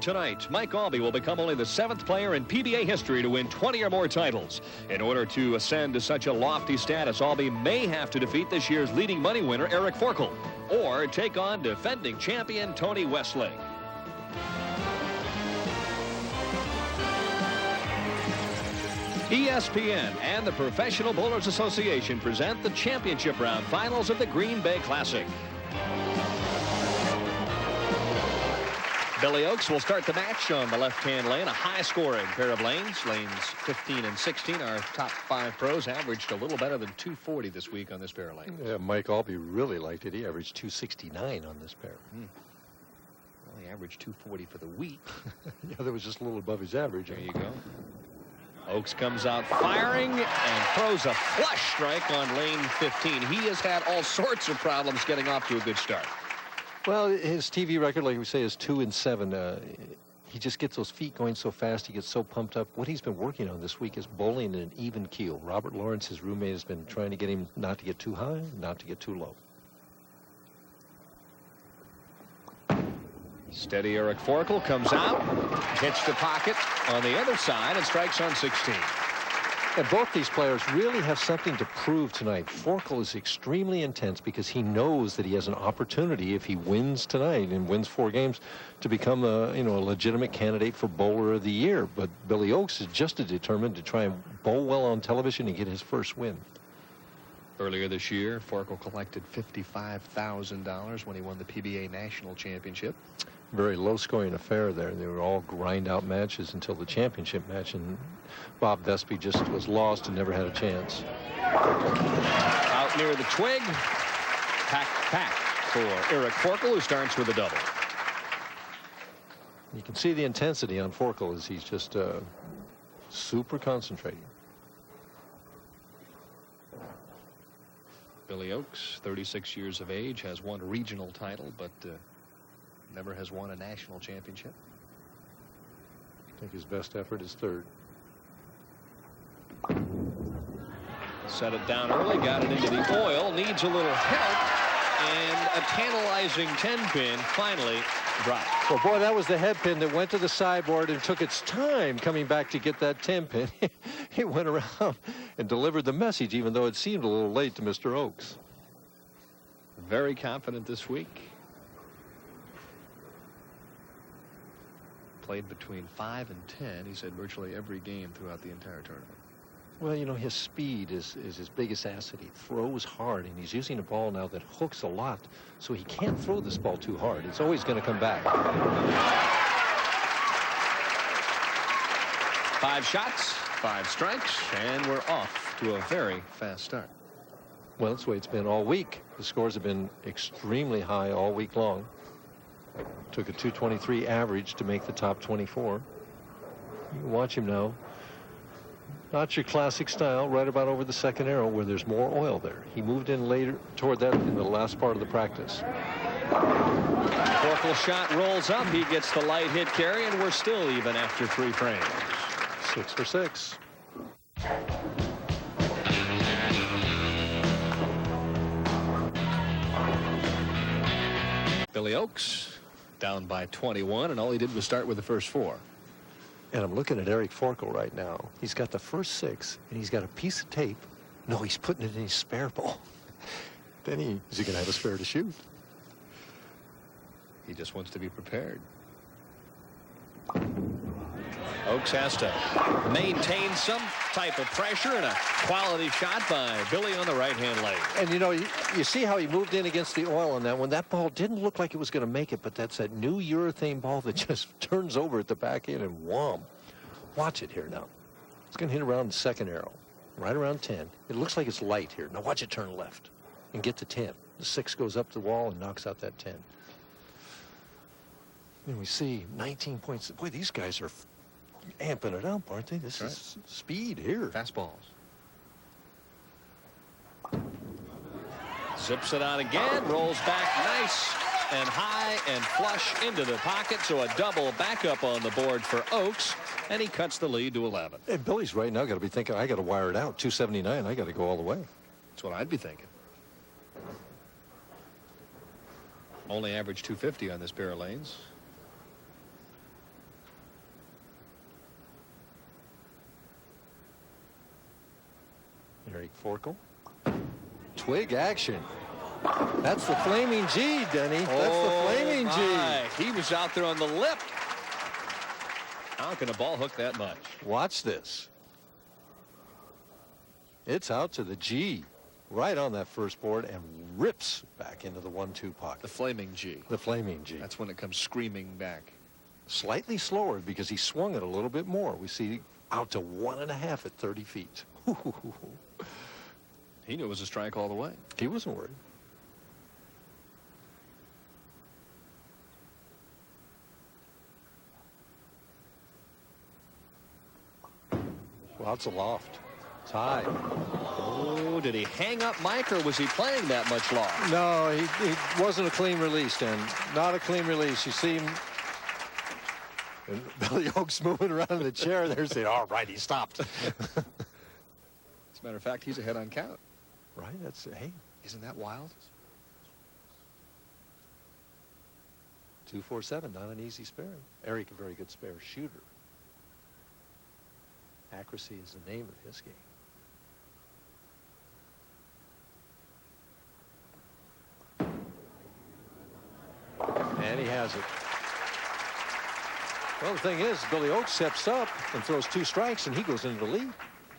tonight. Mike Albee will become only the 7th player in PBA history to win 20 or more titles. In order to ascend to such a lofty status, Albee may have to defeat this year's leading money winner, Eric Forkel, or take on defending champion Tony Westlake. ESPN and the Professional Bowlers Association present the championship round finals of the Green Bay Classic. Billy Oakes will start the match on the left-hand lane, a high-scoring pair of lanes. Lanes 15 and 16, our top 5 pros averaged a little better than 240 this week on this pair of lanes. Yeah, Mike Albee really liked it. He averaged 269 on this pair. Well, he averaged 240 for the week. Yeah, that was just a little above his average. There you go. Oakes comes out firing and throws a flush strike on lane 15. He has had all sorts of problems getting off to a good start. Well, his TV record, like we say, is 2 and 7. He just gets those feet going so fast. He gets so pumped up. What he's been working on this week is bowling in an even keel. Robert Lawrence, his roommate, has been trying to get him not to get too high, not to get too low. Steady Eric Forkel comes out, hits the pocket on the other side, and strikes on 16. And both these players really have something to prove tonight. Forkel is extremely intense because he knows that he has an opportunity if he wins tonight and wins 4 games to become a legitimate candidate for Bowler of the Year. But Billy Oakes is just as determined to try and bowl well on television and get his first win. Earlier this year, Forkel collected $55,000 when he won the PBA National Championship. Very low-scoring affair there. They were all grind-out matches until the championship match, and Bob Vespi just was lost and never had a chance. Out near the twig, pack for Eric Forkel, who starts with a double. You can see the intensity on Forkel as he's just super concentrating. Billy Oakes, 36 years of age, has won a regional title, but never has won a national championship. I think his best effort is 3rd. Set it down early, got it into the oil, needs a little help, and a tantalizing 10-pin finally dropped. Well, boy, that was the head pin that went to the sideboard and took its time coming back to get that 10-pin. It went around and delivered the message, even though it seemed a little late to Mr. Oakes. Very confident this week. Played between 5 and 10. He said virtually every game throughout the entire tournament. Well, you know, his speed is his biggest asset. He throws hard, and he's using a ball now that hooks a lot, so he can't throw this ball too hard. It's always going to come back. 5 shots, 5 strikes, and we're off to a very fast start. Well, that's the way it's been all week. The scores have been extremely high all week long. Took a 223 average to make the top 24. You can watch him now. Not your classic style, right about over the 2nd arrow where there's more oil there. He moved in later toward that in the last part of the practice. Forkel shot rolls up. He gets the light hit carry, and we're still even after 3 frames. 6 for 6. Billy Oakes down by 21, and all he did was start with the first 4. And I'm looking at Eric Forkel right now. He's got the first 6, and he's got a piece of tape. No, he's putting it in his spare ball. Then is he going to have a spare to shoot? He just wants to be prepared. Oakes has to maintain some type of pressure, and a quality shot by Billy on the right-hand leg. And, you know, you see how he moved in against the oil on that one. That ball didn't look like it was going to make it, but that's that new urethane ball that just turns over at the back end and wham. Watch it here now. It's going to hit around the 2nd arrow, right around 10. It looks like it's light here. Now watch it turn left and get to 10. The 6 goes up the wall and knocks out that 10. And we see 19 points. Boy, these guys are amping it up, aren't they? This is speed here. Fastballs. Zips it out again, rolls back nice and high and flush into the pocket, so a double backup on the board for Oakes, and he cuts the lead to 11. And Billy's right now got to be thinking, I got to wire it out. 279, I got to go all the way. That's what I'd be thinking. Only averaged 250 on this pair of lanes. Forkel. Twig action. That's the flaming G, Denny. That's the flaming G. He was out there on the lip. How can a ball hook that much? Watch this. It's out to the G, right on that first board, and rips back into the 1-2 pocket. The flaming G. The flaming G. That's when it comes screaming back. Slightly slower because he swung it a little bit more. We see out to 1.5 at 30 feet. He knew it was a strike all the way. He wasn't worried. Well, it's a loft. It's high. Oh, did he hang up Mike, or was he playing that much loft? No, he wasn't a clean release, Dan. Not a clean release. You see him. And Billy Oakes moving around in the chair there saying, all right, he stopped. As a matter of fact, he's ahead on count. Right? That's, hey. Isn't that wild? 2-4-7, not an easy spare. Eric, a very good spare shooter. Accuracy is the name of his game. And he has it. Well, the thing is, Billy Oakes steps up and throws 2 strikes, and he goes into the lead.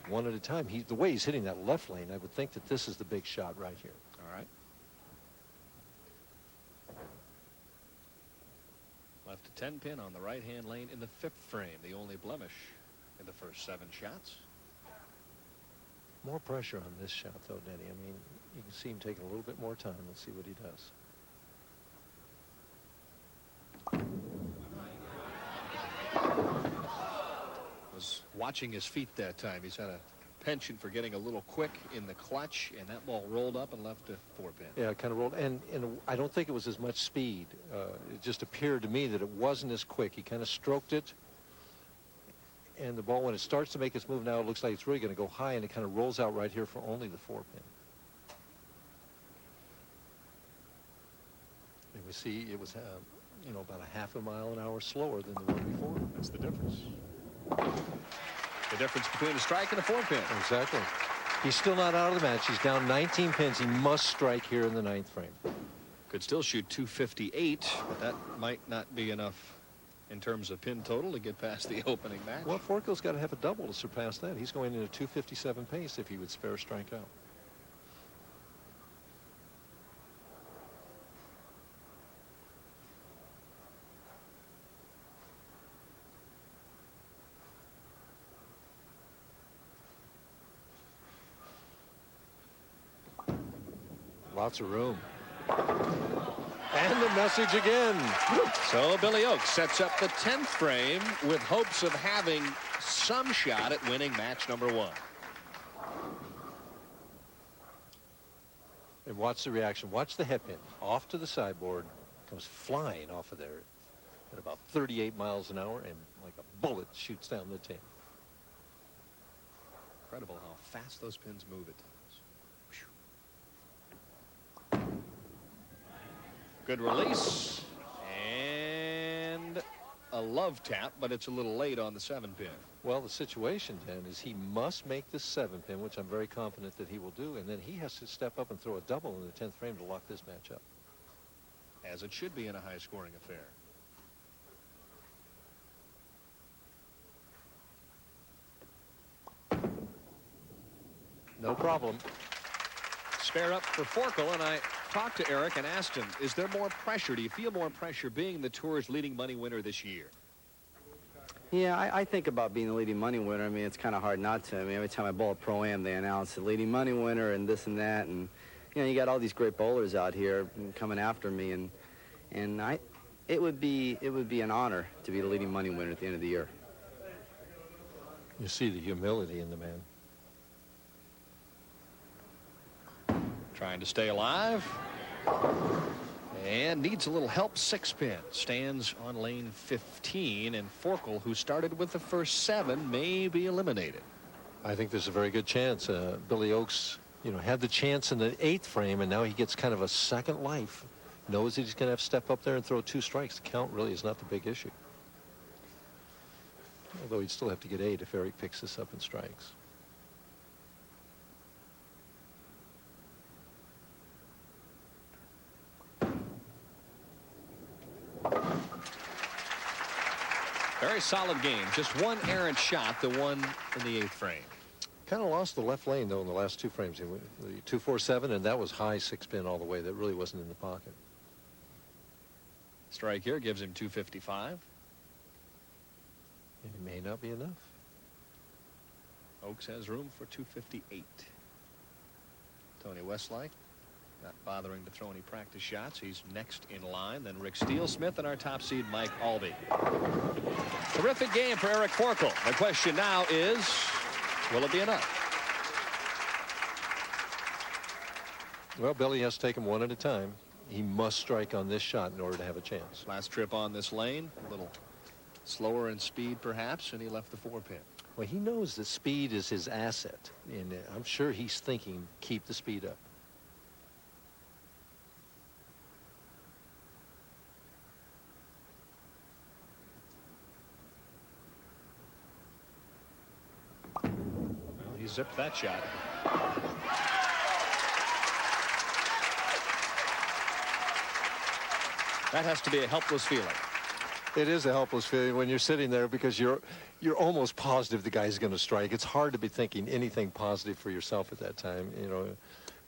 One at a time. The way he's hitting that left lane, I would think that this is the big shot right here. All right. Left a 10-pin on the right-hand lane in the 5th frame, the only blemish in the first 7 shots. More pressure on this shot, though, Denny. I mean, you can see him taking a little bit more time. Let's see what he does. Was watching his feet that time. He's had a penchant for getting a little quick in the clutch, and that ball rolled up and left a 4-pin. Yeah, it kind of rolled, and I don't think it was as much speed. It just appeared to me that it wasn't as quick. He kind of stroked it, and the ball, when it starts to make its move now, it looks like it's really going to go high, and it kind of rolls out right here for only the 4-pin. And we see it was, you know, about a 0.5 mile an hour slower than the one before. That's the difference. The difference between a strike and a 4-pin. Exactly. He's still not out of the match. He's down 19 pins. He must strike here in the 9th frame. Could still shoot 258, but that might not be enough in terms of pin total to get past the opening match. Well, Forkel's got to have a double to surpass that. He's going into 257 pace if he would spare a strikeout. Lots of room. And the message again. So Billy Oakes sets up the 10th frame with hopes of having some shot at winning match number 1. And watch the reaction. Watch the head pin. Off to the sideboard. Comes flying off of there at about 38 miles an hour, and like a bullet shoots down the 10. Incredible how fast those pins move at times. Good release, and a love tap, but it's a little late on the 7-pin. Well, the situation then is he must make the 7-pin, which I'm very confident that he will do, and then he has to step up and throw a double in the 10th frame to lock this match up. As it should be in a high-scoring affair. No problem. Spare up for Forkel, and I talked to Eric and asked him, is there more pressure? Do you feel more pressure being the Tour's leading money winner this year? Yeah, I think about being the leading money winner. I mean, it's kind of hard not to. I mean, every time I bowl a Pro-Am, they announce the leading money winner and this and that. And, you know, you got all these great bowlers out here coming after me. And it would be an honor to be the leading money winner at the end of the year. You see the humility in the man. Trying to stay alive. And needs a little help. 6-pin. Stands on lane 15. And Forkel, who started with the first 7, may be eliminated. I think there's a very good chance. Billy Oakes, you know, had the chance in the 8th frame, and now he gets kind of a second life. Knows that he's going to have to step up there and throw 2 strikes. The count really is not the big issue. Although he'd still have to get 8 if Eric picks this up and strikes. Very solid game. Just one errant shot, the one in the 8th frame. Kind of lost the left lane, though, in the last 2 frames. He went the 247, and that was high 6-pin all the way. That really wasn't in the pocket. Strike here gives him 255. It may not be enough. Oaks has room for 258. Tony Westlake not bothering to throw any practice shots. He's next in line. Then Rick Steele-Smith and our top seed Mike Albee. Terrific game for Eric Forkel. The question now is, will it be enough? Well, Billy has to take him one at a time. He must strike on this shot in order to have a chance. Last trip on this lane, a little slower in speed perhaps, and he left the 4-pin. Well, he knows that speed is his asset, and I'm sure he's thinking keep the speed up. Well, he zipped that shot. That has to be a helpless feeling. It is a helpless feeling when you're sitting there because you're almost positive the guy's going to strike. It's hard to be thinking anything positive for yourself at that time, you know,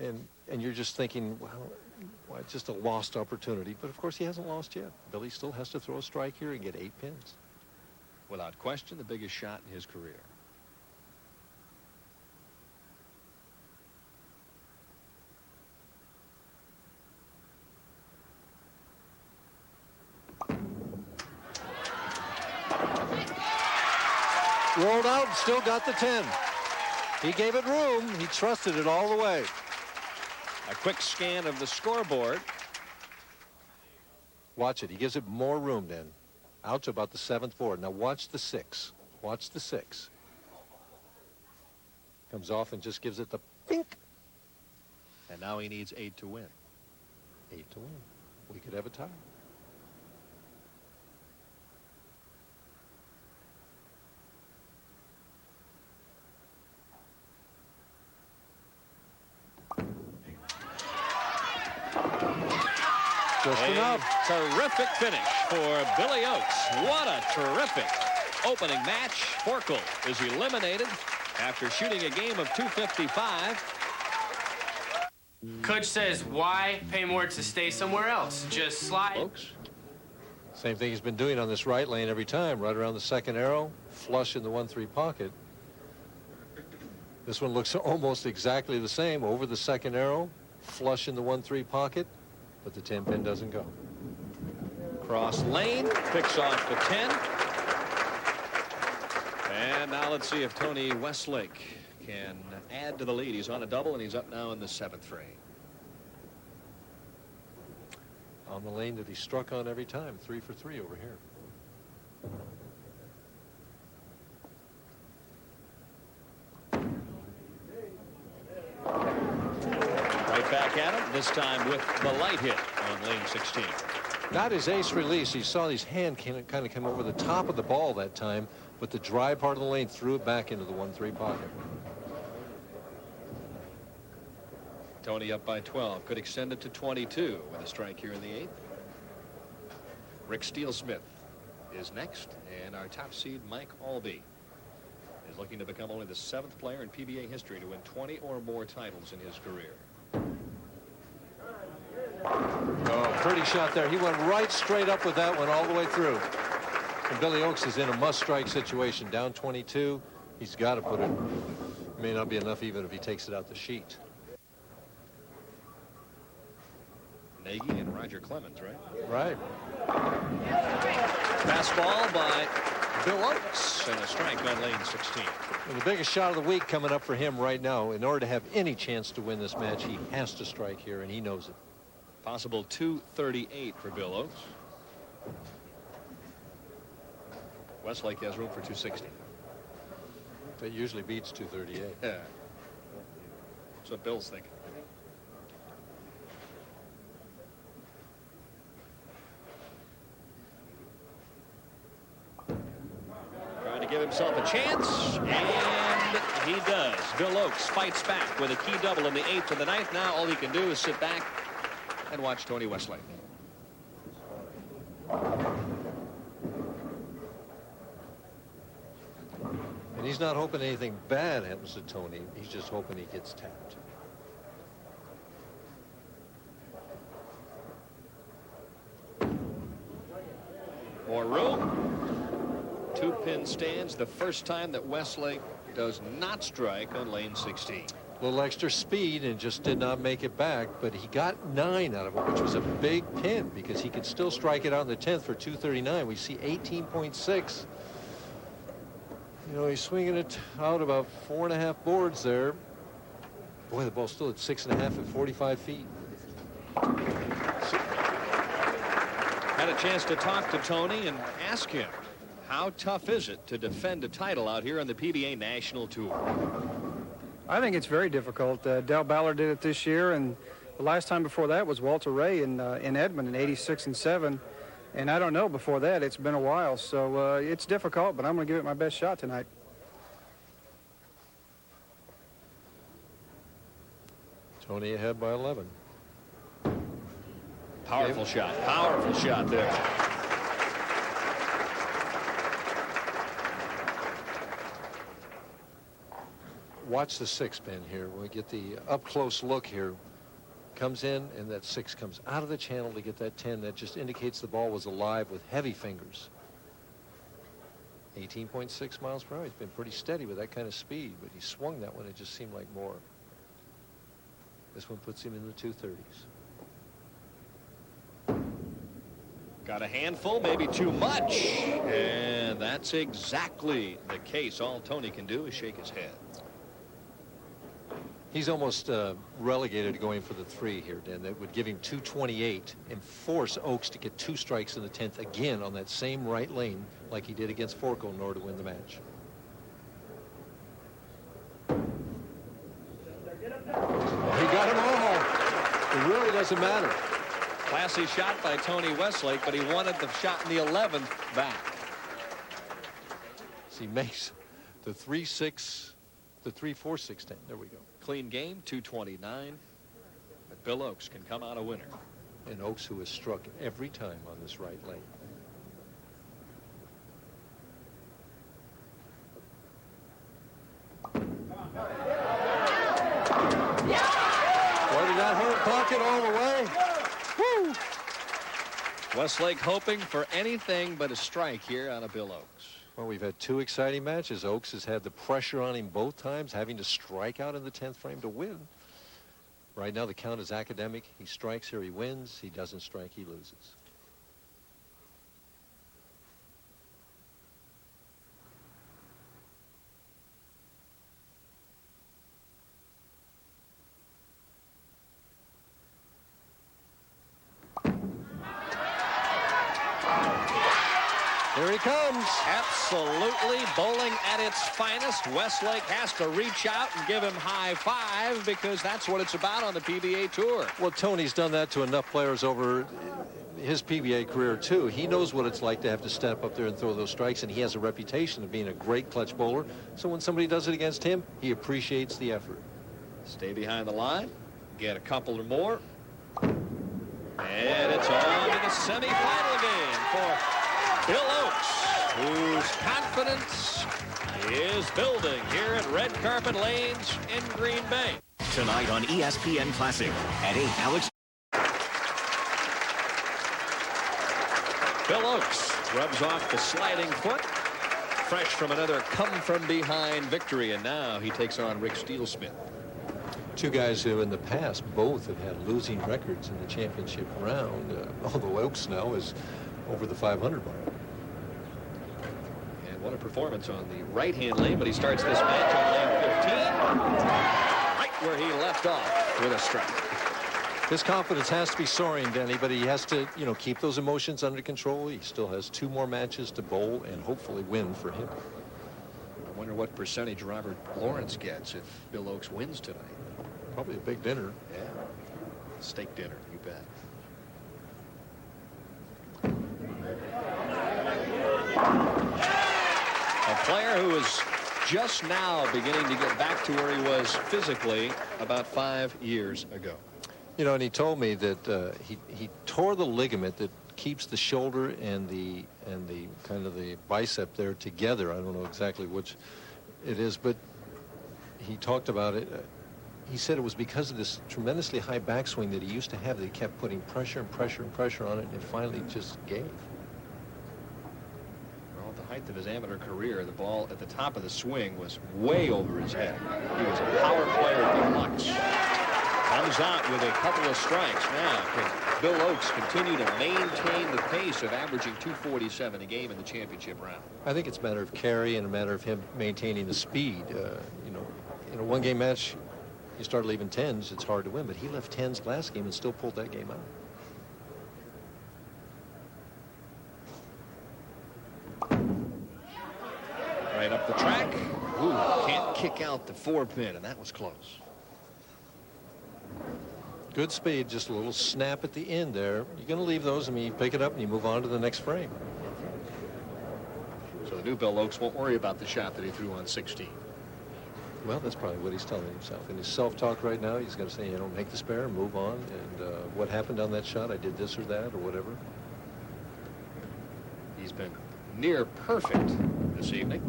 and you're just thinking, well, it's just a lost opportunity. But of course he hasn't lost yet. Billy still has to throw a strike here and get 8 pins. Without question, the biggest shot in his career. Rolled out and still got the 10. He gave it room. He trusted it all the way. A quick scan of the scoreboard. Watch it. He gives it more room then. Out to about the 7th board. Now watch the 6. Watch the 6. Comes off and just gives it the pink. And now he needs 8 to win. 8 to win. We could have a tie. Just enough. Terrific finish for Billy Oaks. What a terrific opening match. Forkel is eliminated after shooting a game of 255. Coach says, why pay more to stay somewhere else? Just slide. Oaks. Same thing he's been doing on this right lane every time. Right around the 2nd arrow. Flush in the 1-3 pocket. This one looks almost exactly the same. Over the 2nd arrow. Flush in the 1-3 pocket. But the 10-pin doesn't go. Cross lane, picks off the 10. And now let's see if Tony Westlake can add to the lead. He's on a double, and he's up now in the 7th frame. On the lane that he struck on every time. 3 for 3 over here. Back at him, this time with the light hit on lane 16. Got his ace release. He saw his hand kind of come over the top of the ball that time, but the dry part of the lane threw it back into the 1-3 pocket. Tony up by 12. Could extend it to 22 with a strike here in the 8th. Rick Steele-Smith is next, and our top seed Mike Albee is looking to become only the 7th player in PBA history to win 20 or more titles in his career. Oh, pretty shot there. He went right straight up with that one all the way through. And Billy Oaks is in a must-strike situation. Down 22. He's got to put it. May not be enough even if he takes it out the sheet. Nagy and Roger Clemens, right? Right. Fastball by Bill Oaks and a strike on lane 16. And the biggest shot of the week coming up for him right now. In order to have any chance to win this match, he has to strike here, and he knows it. Possible 238 for Bill Oaks. Westlake has room for 260. That usually beats 238. Yeah. That's what Bill's thinking. Trying to give himself a chance, and he does. Bill Oaks fights back with a key double in the 8th and the 9th. Now all he can do is sit back and watch Tony Westlake. And he's not hoping anything bad happens to Tony. He's just hoping he gets tapped. More room. 2-pin stands. The first time that Westlake does not strike on lane 16. A little extra speed and just did not make it back, but he got 9 out of it, which was a big pin because he could still strike it out in the 10th for 239. We see 18.6. You know, he's swinging it out about 4.5 boards there. Boy, the ball's still at 6.5 at 45 feet. Had a chance to talk to Tony and ask him, how tough is it to defend a title out here on the PBA National Tour? I think it's very difficult. Del Ballard did it this year, and the last time before that was Walter Ray in Edmond in '86 and '7. And I don't know, before that, it's been a while. So it's difficult, but I'm going to give it my best shot tonight. Tony ahead by 11. Powerful shot. Powerful shot there. Watch the 6 pin here. We get the up-close look here. Comes in, and that 6 comes out of the channel to get that 10. That just indicates the ball was alive with heavy fingers. 18.6 miles per hour. He's been pretty steady with that kind of speed, but he swung that one. It just seemed like more. This one puts him in the 230s. Got a handful, maybe too much. And that's exactly the case. All Tony can do is shake his head. He's almost relegated to going for the 3 here, Dan. That would give him 228 and force Oaks to get 2 strikes in the 10th again on that same right lane like he did against Forkel in order to win the match. He got them all. It really doesn't matter. Classy shot by Tony Westlake, but he wanted the shot in the 11th back. So he makes the 3-6, the 3-4-6-10. There we go. Clean game, 229. But Bill Oaks can come out a winner. And Oaks, who has struck every time on this right lane. Boy, did that hurt pocket all the way. Woo! Westlake hoping for anything but a strike here out of Bill Oaks. Well, we've had 2 exciting matches. Oaks has had the pressure on him both times, having to strike out in the 10th frame to win. Right now, the count is academic. He strikes here, he wins. He doesn't strike, he loses. Here he comes. Absolutely bowling at its finest. Westlake has to reach out and give him high five because that's what it's about on the PBA Tour. Well, Tony's done that to enough players over his PBA career, too. He knows what it's like to have to step up there and throw those strikes, and he has a reputation of being a great clutch bowler. So when somebody does it against him, he appreciates the effort. Stay behind the line. Get a couple or more. And it's on to the semifinal game for Bill Oaks, whose confidence is building here at Red Carpet Lanes in Green Bay. Tonight on ESPN Classic at 8, Alex. Bill Oaks rubs off the sliding foot, fresh from another come-from-behind victory, and now he takes on Rick Steelsmith. 2 guys who in the past both have had losing records in the championship round, although Oaks now is over the 500 mark. And what a performance on the right-hand lane, but he starts this match on lane 15, right where he left off with a strike. His confidence has to be soaring, Denny, but he has to, you know, keep those emotions under control. He still has 2 more matches to bowl and hopefully win for him. I wonder what percentage Robert Lawrence gets if Bill Oaks wins tonight. Probably a big dinner. Yeah, steak dinner, you bet. A player who is just now beginning to get back to where he was physically about 5 years ago. You know, and he told me that he tore the ligament that keeps the shoulder and the kind of the bicep there together. I don't know exactly which. It is, but he talked about it. He said it was because of this tremendously high backswing that he used to have that he kept putting pressure and pressure and pressure on it, and it finally just gave. Well, at the height of his amateur career, the ball at the top of the swing was way over his head. He was a power player deluxe. Comes out with a couple of strikes. Now, can Bill Oakes continue to maintain the pace of averaging 247 a game in the championship round? I think it's a matter of carry and a matter of him maintaining the speed. You know, in a one-game match, you start leaving 10s, it's hard to win. But he left 10s last game and still pulled that game out. Right up the track. Ooh, can't kick out the 4-pin, and that was close. Good speed, just a little snap at the end there. You're going to leave those. I mean, you pick it up and you move on to the next frame. So the new Bill Oakes won't worry about the shot that he threw on 16. Well, that's probably what he's telling himself. In his self-talk right now, he's going to say, you know, make the spare and move on. And what happened on that shot, I did this or that or whatever. He's been near perfect this evening.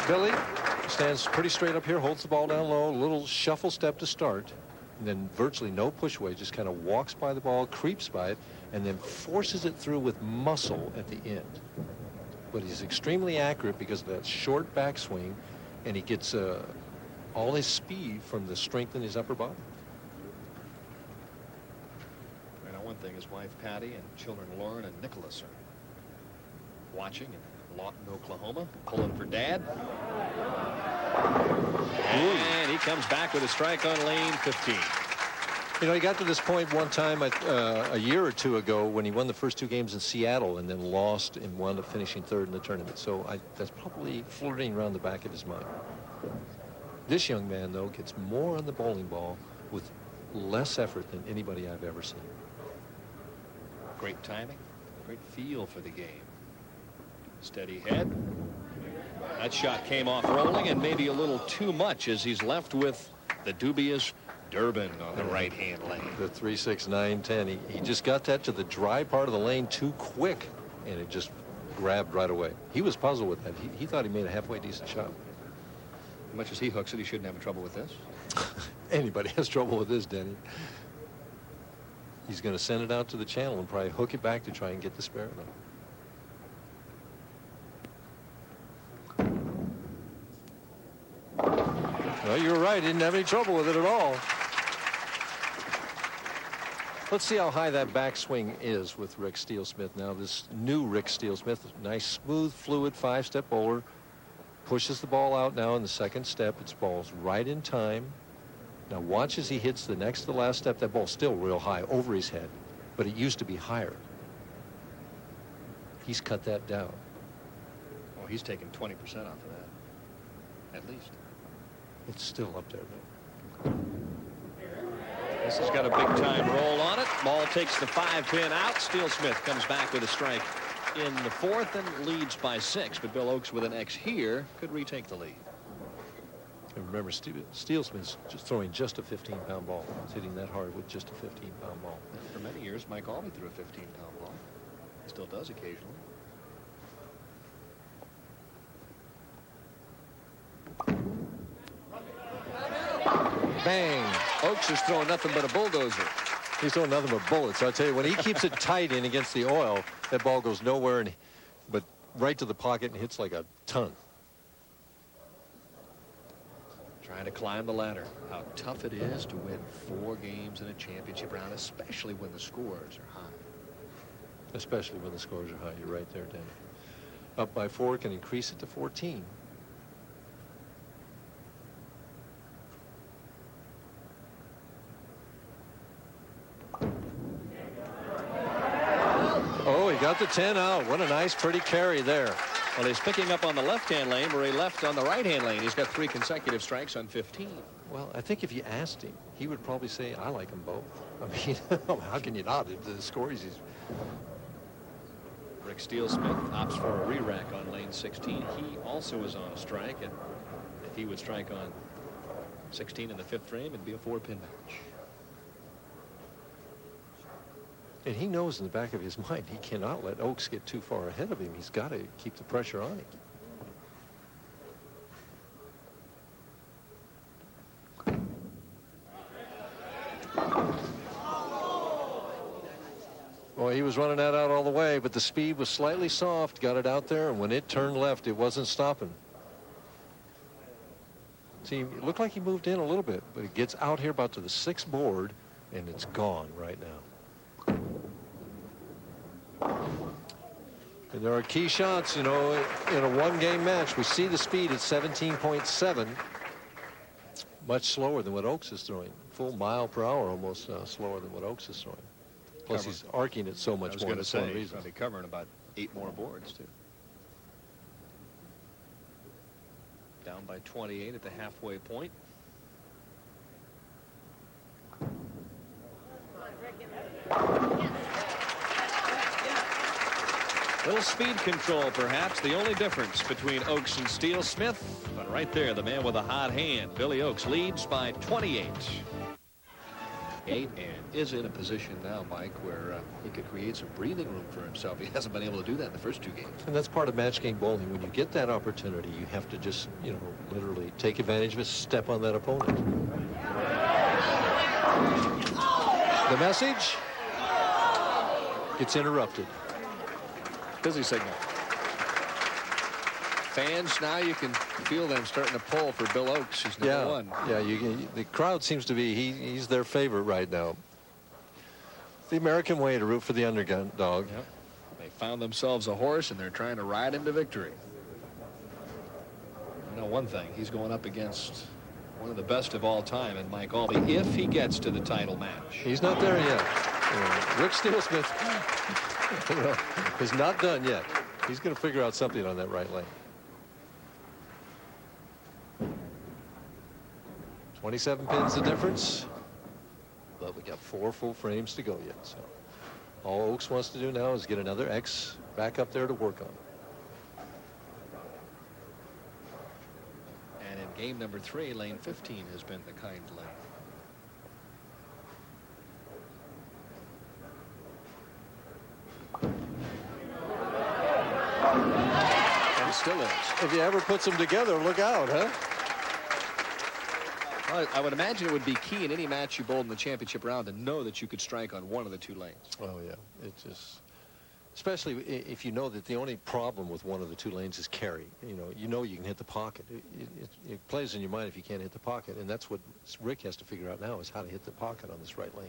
Billy stands pretty straight up here, holds the ball down low, a little shuffle step to start, and then virtually no push away, just kind of walks by the ball, creeps by it, and then forces it through with muscle at the end. But he's extremely accurate because of that short backswing, and he gets all his speed from the strength in his upper body. I know one thing, his wife Patty and children Lauren and Nicholas are watching in Lawton, Oklahoma, pulling for Dad. And he comes back with a strike on lane 15. You know, he got to this point one time a year or two ago when he won the first 2 games in Seattle and then lost and wound up finishing 3rd in the tournament. So that's probably flirting around the back of his mind. This young man, though, gets more on the bowling ball with less effort than anybody I've ever seen. Great timing, great feel for the game. Steady head. That shot came off rolling and maybe a little too much as he's left with the dubious Durbin on the right-hand lane. The 3, 6, 9, 10. He just got that to the dry part of the lane too quick, and it just grabbed right away. He was puzzled with that. He thought he made a halfway decent shot. As much as he hooks it, he shouldn't have trouble with this. Anybody has trouble with this, Denny. He's going to send it out to the channel and probably hook it back to try and get the spare, though. Well, you were right. He didn't have any trouble with it at all. Let's see how high that backswing is with Rick Steele-Smith. Now, this new Rick Steele-Smith, nice, smooth, fluid 5-step bowler, pushes the ball out now in the 2nd step. It's balls right in time. Now, watch as he hits the next to the last step. That ball's still real high over his head, but it used to be higher. He's cut that down. Oh, he's taken 20% off of that, at least. It's still up there, though. This has got a big-time roll on it. Ball takes the 5-pin out. Steele-Smith comes back with a strike in the 4th and leads by 6. But Bill Oakes with an X here could retake the lead. And remember, Steele-Smith's just throwing just a 15-pound ball. He's hitting that hard with just a 15-pound ball. And for many years, Mike Albee threw a 15-pound ball. He still does occasionally. Bang. Oakes is throwing nothing but a bulldozer. He's throwing nothing but bullets. I tell you, when he keeps it tight in against the oil, that ball goes nowhere but right to the pocket and hits like a ton. Trying to climb the ladder. How tough it is to win 4 games in a championship round, especially when the scores are high. Especially when the scores are high. You're right there, Danny. Up by 4, can increase it to 14. Oh, he got the 10 out. What a nice, pretty carry there. Well, he's picking up on the left-hand lane where he left on the right-hand lane. He's got 3 consecutive strikes on 15. Well, I think if you asked him, he would probably say, I like them both. I mean, how can you not? The scores he's... Rick Steele-Smith opts for a re-rack on lane 16. He also is on a strike, and if he would strike on 16 in the 5th frame, it'd be a 4-pin match. And he knows in the back of his mind he cannot let Oaks get too far ahead of him. He's got to keep the pressure on him. Well, he was running that out all the way, but the speed was slightly soft, got it out there, and when it turned left, it wasn't stopping. See, it looked like he moved in a little bit, but it gets out here about to the 6th board, and it's gone right now. And there are key shots, you know, in a one-game match. We see the speed at 17.7, much slower than what Oaks is throwing. Full mile per hour almost slower than what Oaks is throwing. Plus, he's arcing it so much more. That's one of the reasons. Probably covering about 8 more boards, too. Down by 28 at the halfway point. Little speed control, perhaps, the only difference between Oaks and Steele Smith. But right there, the man with a hot hand, Billy Oaks, leads by 28. And is in a position now, Mike, where he could create some breathing room for himself. He hasn't been able to do that in the first 2 games. And that's part of match game bowling. When you get that opportunity, you have to just, you know, literally take advantage of it, step on that opponent. The message gets interrupted. Busy signal. Fans, now you can feel them starting to pull for Bill Oaks. He's number one. Yeah, the crowd seems to be, he's their favorite right now. The American way to root for the underdog. Yep. They found themselves a horse, and they're trying to ride him to victory. You know one thing, he's going up against one of the best of all time in Mike Albee, if he gets to the title match. He's not there yet. Rick Steele Smith is not done yet. He's going to figure out something on that right lane. 27 pins the difference, but we got 4 full frames to go yet. So all Oaks wants to do now is get another X back up there to work on. And in game number 3, lane 15 has been the kind lane. And still is. If he ever puts them together, look out, huh? Well, I would imagine it would be key in any match you bowled in the championship round to know that you could strike on one of the 2 lanes. Oh, yeah. It just, especially if you know that the only problem with one of the 2 lanes is carry. You know you can hit the pocket. It plays in your mind if you can't hit the pocket, and that's what Rick has to figure out now is how to hit the pocket on this right lane.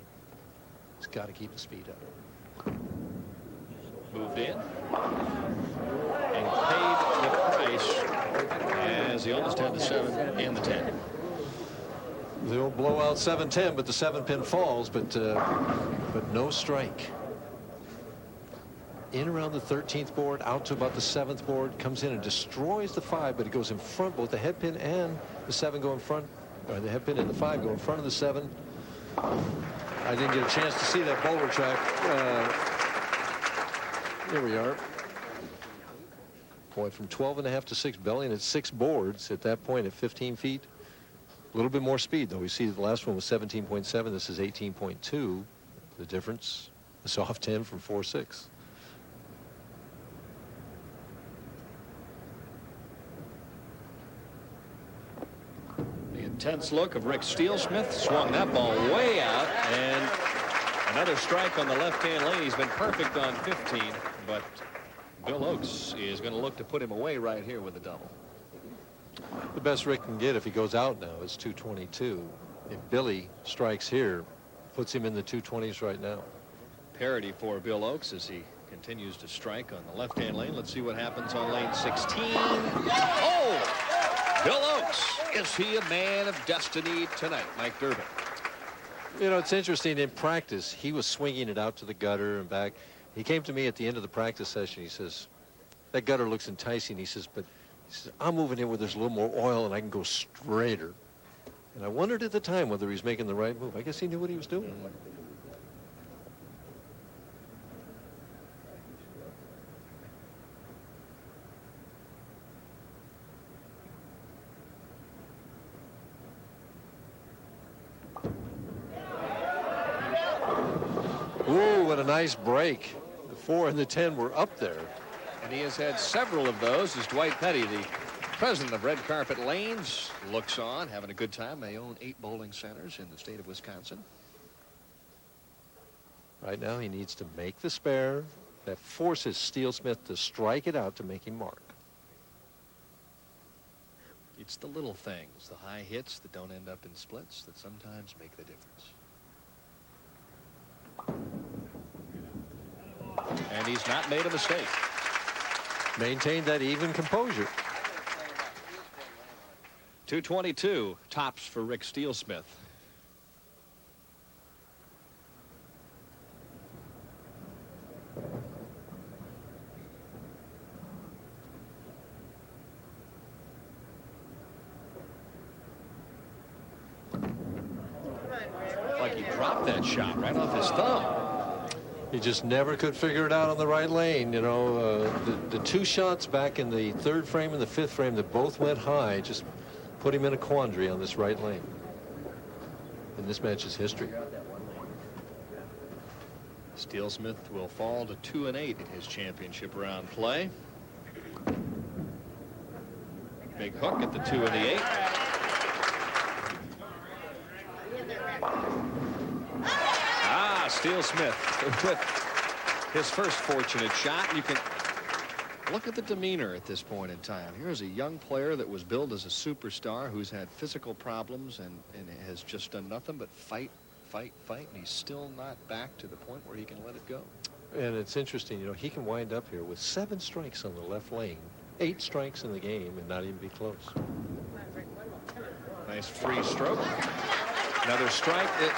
He's got to keep the speed up. Moved in and paid the price as he almost had the 7 and the 10. They'll blow out 7-10, but the 7-pin falls, but no strike. In around the 13th board, out to about the 7th board, comes in and destroys the 5, but it goes in front. Both the head pin and the 7 go in front, or the head pin and the 5 go in front of the 7. I didn't get a chance to see that bowler track. Here we are. Point from 12.5 to 6, bellying at 6 boards at that point at 15 feet. A little bit more speed, though. We see the last one was 17.7. This is 18.2. The difference, the soft 10 from 4.6. The intense look of Rick Steele Smith swung that ball way out, and another strike on the left-hand lane. He's been perfect on 15, but Bill Oaks is going to look to put him away right here with a double. The best Rick can get if he goes out now is 222. If Billy strikes here, puts him in the 220s right now. Parity for Bill Oaks as he continues to strike on the left-hand lane. Let's see what happens on lane 16. Oh! Bill Oaks, is he a man of destiny tonight? Mike Durbin. You know, it's interesting. In practice, he was swinging it out to the gutter and back. He came to me at the end of the practice session. He says, that gutter looks enticing. He says, but he says, I'm moving in where there's a little more oil and I can go straighter. And I wondered at the time whether he was making the right move. I guess he knew what he was doing. Ooh, what a nice break. The 4 and the 10 were up there. And he has had several of those as Dwight Petty, the president of Red Carpet Lanes, looks on, having a good time. They own 8 bowling centers in the state of Wisconsin. Right now he needs to make the spare that forces Steel Smith to strike it out to make him mark. It's the little things, the high hits that don't end up in splits, that sometimes make the difference. And he's not made a mistake. Maintained that even composure. 222 tops for Rick Steelsmith. Like he dropped that shot right off his thumb. He just never could figure it out on the right lane. You know, the 2 shots back in the 3rd frame and the 5th frame that both went high just put him in a quandary on this right lane. And this match is history. Steelsmith will fall to 2 and 8 in his championship round play. Big hook at the 2 and the 8. Steelsmith with his first fortunate shot. You can look at the demeanor at this point in time. Here's a young player that was billed as a superstar who's had physical problems and has just done nothing but fight, and he's still not back to the point where he can let it go. And it's interesting, you know, he can wind up here with 7 strikes on the left lane, 8 strikes in the game, and not even be close. Nice free stroke. Another strike. It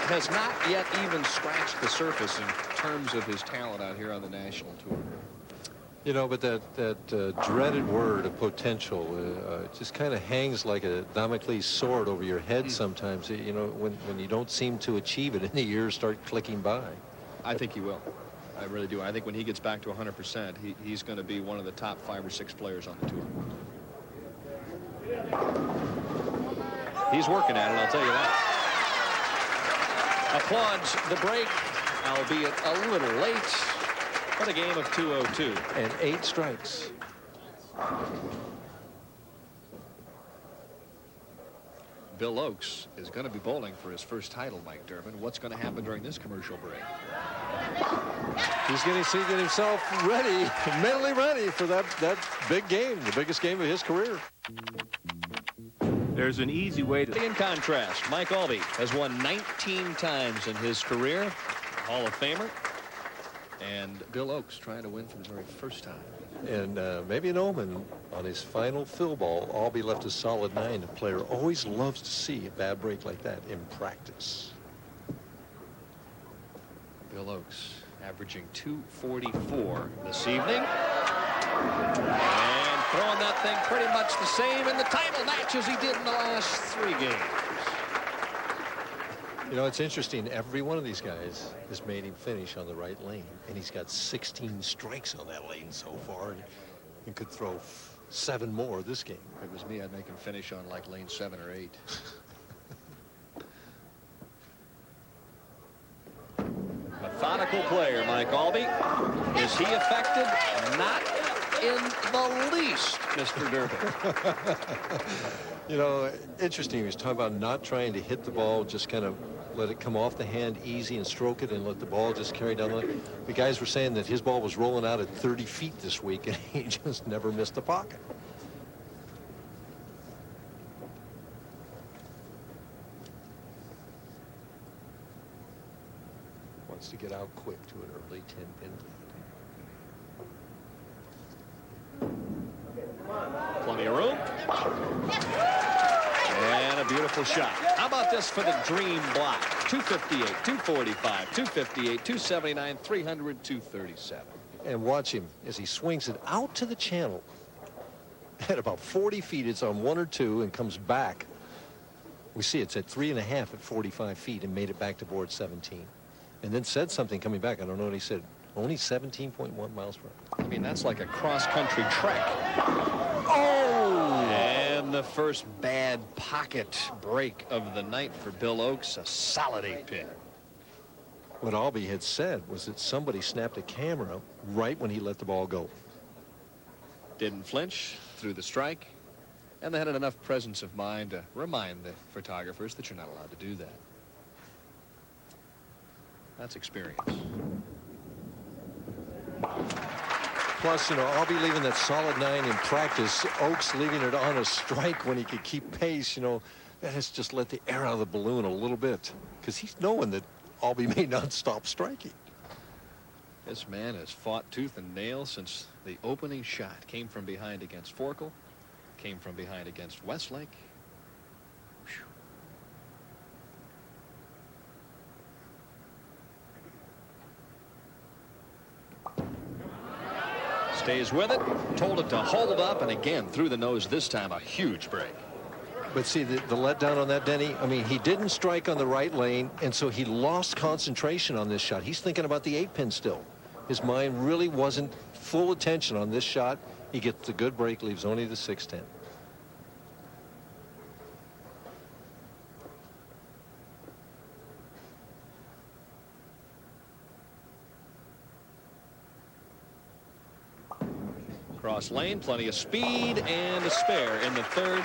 has not yet even scratched the surface in terms of his talent out here on the national tour. You know, but that dreaded word of potential just kind of hangs like a Damocles sword over your head sometimes. You know, when you don't seem to achieve it and the years start clicking by. I think he will. I really do. I think when he gets back to 100%, he's going to be one of the top 5 or 6 players on the tour. He's working at it, I'll tell you that. Applauds the break, albeit a little late, but a game of 202. And 8 strikes. Bill Oakes is going to be bowling for his first title, Mike Durbin. What's going to happen during this commercial break? He's going to get himself ready, mentally ready for that big game, the biggest game of his career. There's an easy way to... In contrast, Mike Albee has won 19 times in his career, Hall of Famer, and Bill Oakes trying to win for the very first time. And maybe an omen on his final fill ball. Albee left a solid 9. The player always loves to see a bad break like that in practice. Bill Oakes averaging 244 this evening. And throwing that thing pretty much the same in the title match as he did in the last 3 games. You know, it's interesting. Every one of these guys has made him finish on the right lane, and he's got 16 strikes on that lane so far, and he could throw 7 more this game. If it was me, I'd make him finish on like lane 7 or 8. Methodical player, Mike Albee. Is he effective? Not in the least, Mr. Durbin. You know, interesting. He was talking about not trying to hit the ball, just kind of let it come off the hand easy and stroke it and let the ball just carry down the guys were saying that his ball was rolling out at 30 feet this week, and he just never missed the pocket. Wants to get out quick to an early 10-pin lead. Plenty of room. And a beautiful shot. How about this for the dream block? 258, 245, 258, 279, 300, 237. And watch him as he swings it out to the channel. At about 40 feet, it's on 1 or 2 and comes back. We see it's at 3.5 at 45 feet and made it back to board 17. And then said something coming back. I don't know what he said. Only 17.1 miles per hour. I mean, that's like a cross-country trek. Oh! And the first bad pocket break of the night for Bill Oakes, a solid 8-pin. What Albee had said was that somebody snapped a camera right when he let the ball go. Didn't flinch, threw the strike, and they had enough presence of mind to remind the photographers that you're not allowed to do that. That's experience. Plus, you know, Albee leaving that solid 9 in practice, Oaks leaving it on a strike when he could keep pace, you know, that has just let the air out of the balloon a little bit, because he's knowing that Albee may not stop striking. This man has fought tooth and nail since the opening shot. Came from behind against Forkel, came from behind against Westlake. Whew. Stays with it, told it to hold up, and again through the nose this time, a huge break. But see, the letdown on that, Denny, I mean, he didn't strike on the right lane, and so he lost concentration on this shot. He's thinking about the 8-pin still. His mind really wasn't full attention on this shot. He gets the good break, leaves only the 6-10. Cross lane, plenty of speed, and a spare in the third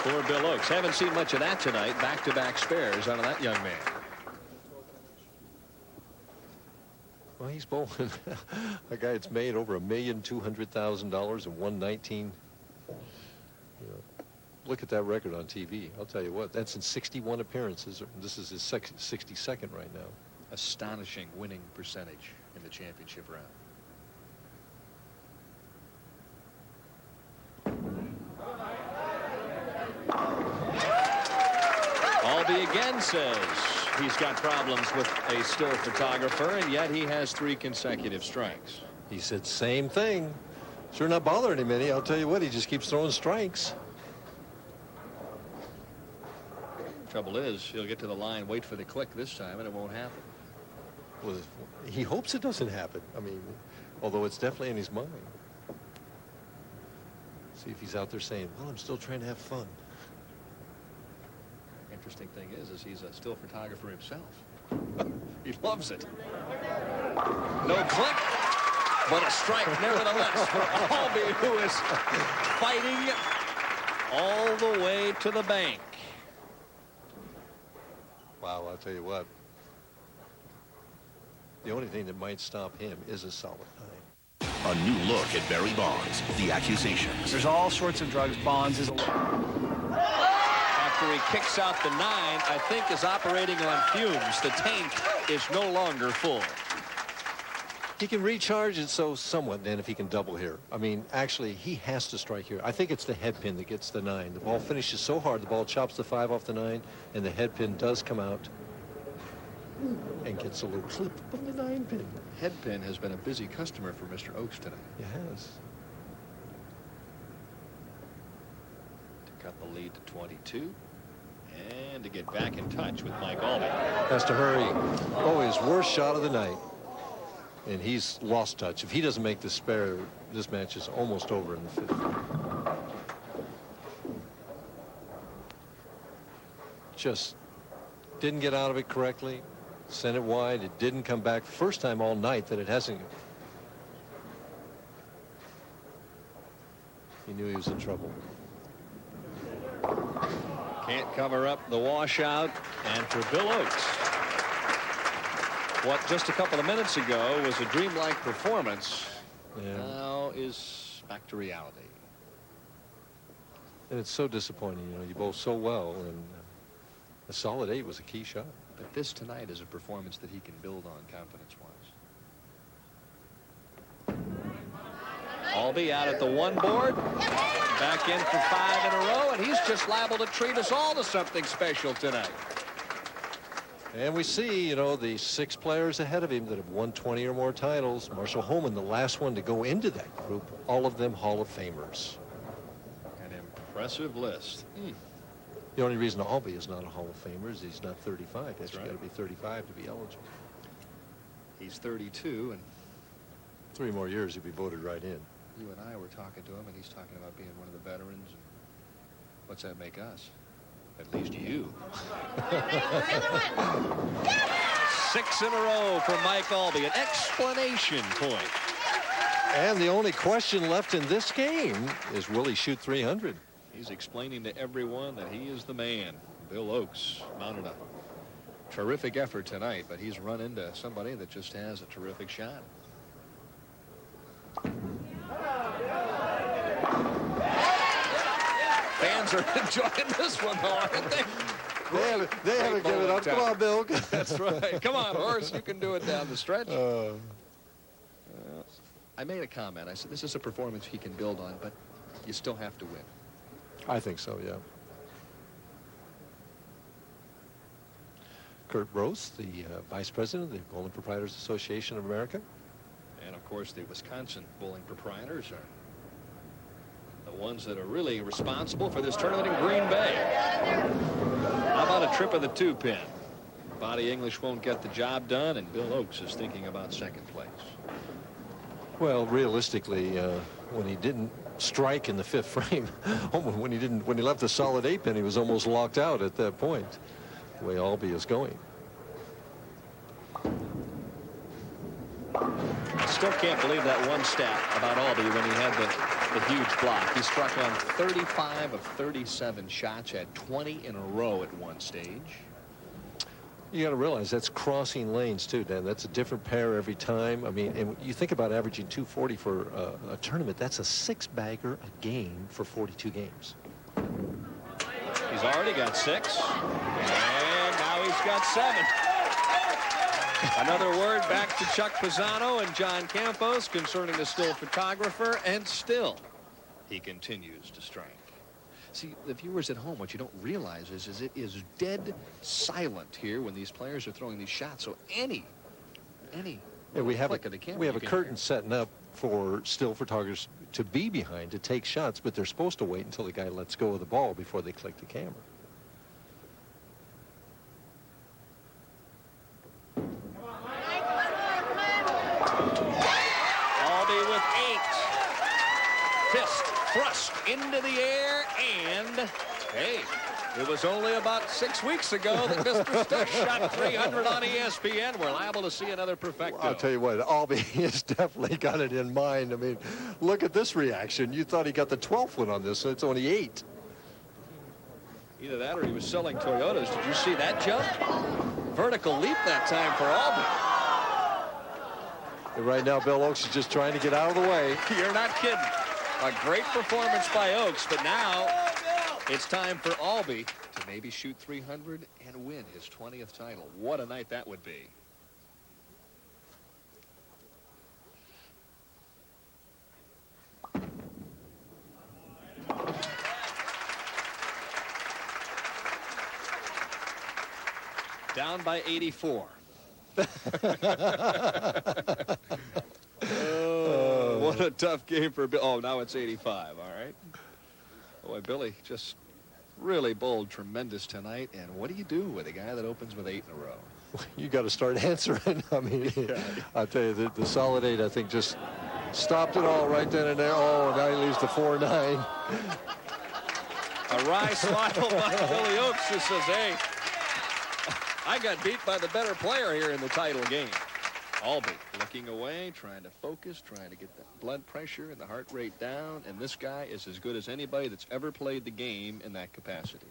for Bill Oaks. Haven't seen much of that tonight. Back-to-back spares out of that young man. Well, he's bowling a guy that's made over $1,200,000 and won 19. You know, look at that record on TV. I'll tell you what, that's in 61 appearances. This is his 62nd right now. Astonishing winning percentage in the championship round. Albee again says he's got problems with a still photographer, and yet he has 3 consecutive strikes. He said same thing. Sure not bothering him any. I'll tell you what, he just keeps throwing strikes. Trouble is, he'll get to the line, wait for the click this time, and it won't happen. Well, he hopes it doesn't happen. I mean, although it's definitely in his mind. See if he's out there saying, well, I'm still trying to have fun. Interesting thing is he's a still photographer himself. He loves it. No click, but a strike nevertheless for Albee, who is fighting all the way to the bank. Wow, I'll tell you what. The only thing that might stop him is a solid 9. A new look at Barry Bonds. The accusations. There's all sorts of drugs. Bonds is After he kicks out the 9, I think is operating on fumes. The tank is no longer full. He can recharge it so somewhat then if he can double here. I mean, actually, he has to strike here. I think it's the head pin that gets the 9. The ball finishes so hard, the ball chops the 5 off the 9, and the head pin does come out and gets a little clip on the 9 pin. Head pin has been a busy customer for Mr. Oaks tonight. It has. To cut the lead to 22. And to get back in touch with Mike Albee. Has to hurry. Oh, his worst shot of the night. And he's lost touch. If he doesn't make the spare, this match is almost over in the 5th. Just didn't get out of it correctly. Sent it wide. It didn't come back. First time all night that it hasn't. He knew he was in trouble. Can't cover up the washout, and for Bill Oaks, what just a couple of minutes ago was a dreamlike performance, now is back to reality. And it's so disappointing. You know, you both so well, and a solid 8 was a key shot. But this tonight is a performance that he can build on confidence-wise. Albee out at the 1 board. Back in for 5 in a row, and he's just liable to treat us all to something special tonight. And we see, you know, the 6 players ahead of him that have won 20 or more titles. Marshall Holman, the last one to go into that group, all of them Hall of Famers. An impressive list. The only reason Albee is not a Hall of Famer is he's not 35. That's right. Got to be 35 to be eligible. He's 32, and 3 more years, he'll be voted right in. you and I were talking to him, and he's talking about being one of the veterans. And what's that make us? At least you. 6 in a row for Mike Albee. An explanation point. And the only question left in this game is, will he shoot 300? He's explaining to everyone that he is the man. Bill Oakes mounted a terrific effort tonight, but he's run into somebody that just has a terrific shot. Fans are enjoying this one, though, aren't they? They haven't given up. Come on, Bill. That's right. Come on, Horace. You can do it down the stretch. I made a comment. I said, this is a performance he can build on, but you still have to win. I think so, yeah. Kurt Rose, the vice president of the Bowling Proprietors Association of America. And, of course, the Wisconsin Bowling Proprietors are the ones that are really responsible for this tournament in Green Bay. How about a trip of the 2-pin? Body English won't get the job done, and Bill Oakes is thinking about second place. Well, realistically, when he didn't strike in the 5th frame, when he left the solid 8-pin, he was almost locked out at that point. The way Albee is going. I still can't believe that one stat about Albee when he had the huge block. He struck on 35 of 37 shots, had 20 in a row at one stage. You got to realize that's crossing lanes too, Dan. That's a different pair every time. I mean, and you think about averaging 240 for a tournament. That's a 6-bagger a game for 42 games. He's already got 6, and now he's got 7. Another word back to Chuck Pisano and John Campos concerning the still photographer, and still he continues to strike. See, the viewers at home, what you don't realize is it is dead silent here when these players are throwing these shots. So any Yeah, we have flick of the camera, we have you a can curtain hear. setting up for still photographers to be behind to take shots, but they're supposed to wait until the guy lets go of the ball before they click the camera. Albee with 8. Fist thrust into the air, and hey, it was only about 6 weeks ago that Mr. Stush shot 300 on ESPN. We're liable to see another perfecto. I'll tell you what, Albee has definitely got it in mind. I mean, look at this reaction. You thought he got the 12th one on this, so it's only 8. Either that or he was selling Toyotas. Did you see that jump? Vertical leap that time for Albee. And right now, Bill Oakes is just trying to get out of the way. You're not kidding. A great performance by Oakes, but now it's time for Albee to maybe shoot 300 and win his 20th title. What a night that would be. Down by 84. Oh, what a tough game for Bill. Oh, now it's 85. All right. Boy, Billy just really bowled tremendous tonight. And what do you do with a guy that opens with 8 in a row? You got to start answering. I mean, I'll tell you, the solid 8, I think, just stopped it all right then and there. Oh, now he leaves the 4-9. A wry smile by Billy Oakes, who says, hey, I got beat by the better player here in the title game. Albee looking away, trying to focus, trying to get the blood pressure and the heart rate down. And this guy is as good as anybody that's ever played the game in that capacity.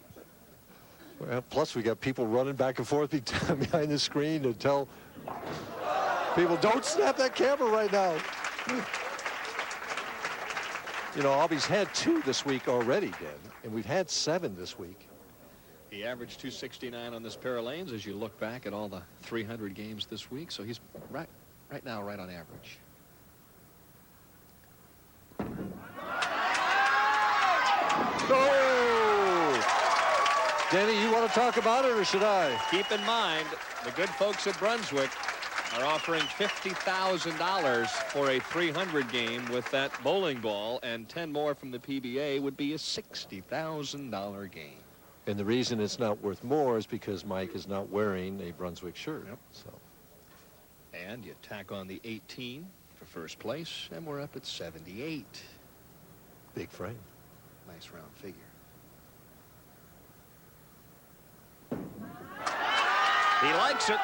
Well, plus we got people running back and forth behind the screen to tell people, don't snap that camera right now. You know, Albee's had 2 this week already, Dan, and we've had 7 this week. He averaged 269 on this pair of lanes as you look back at all the 300 games this week. So he's right now right on average. Oh! Danny, you want to talk about it, or should I? Keep in mind, the good folks at Brunswick are offering $50,000 for a 300 game with that bowling ball, and 10 more from the PBA would be a $60,000 game. And the reason it's not worth more is because Mike is not wearing a Brunswick shirt. Yep. So. And you tack on the 18 for first place, and we're up at 78. Big frame. Nice round figure. He likes it.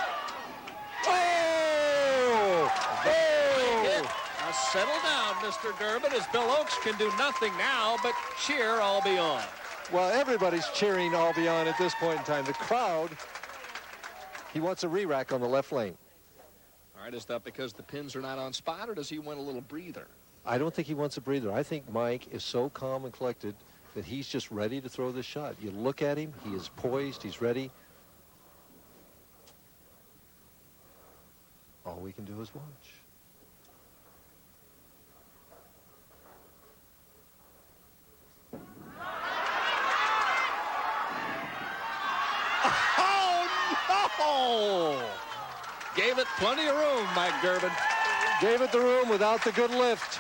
Settle down, Mr. Durbin, as Bill Oakes can do nothing now but cheer Albion. Well, everybody's cheering Albion at this point in time. The crowd, he wants a re-rack on the left lane. All right, is that because the pins are not on spot, or does he want a little breather? I don't think he wants a breather. I think Mike is so calm and collected that he's just ready to throw this shot. You look at him, he is poised, he's ready. All we can do is watch. Oh, no! Gave it plenty of room, Mike Durbin. Gave it the room without the good lift.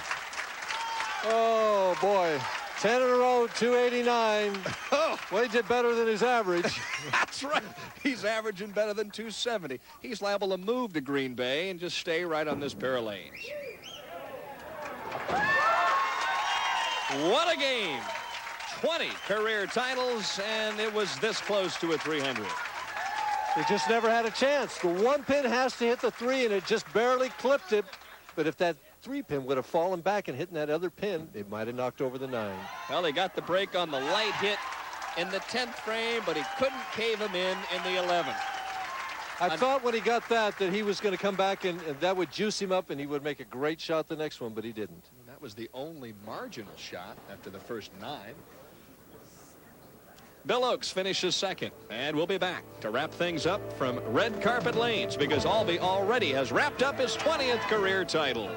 Oh, boy. 10 in a row, 289. Oh. Well, he did better than his average. That's right. He's averaging better than 270. He's liable to move to Green Bay and just stay right on this pair of lanes. What a game. 20 career titles, and it was this close to a 300. He just never had a chance. The one pin has to hit the 3, and it just barely clipped it. But if that 3-pin would have fallen back and hit that other pin, it might have knocked over the 9. Well, they got the break on the light hit in the 10th frame, but he couldn't cave him in the 11th. I thought when he got that he was going to come back and that would juice him up and he would make a great shot the next one, but he didn't. That was the only marginal shot after the first 9. Bill Oakes finishes second, and we'll be back to wrap things up from Red Carpet Lanes because Albie already has wrapped up his 20th career title.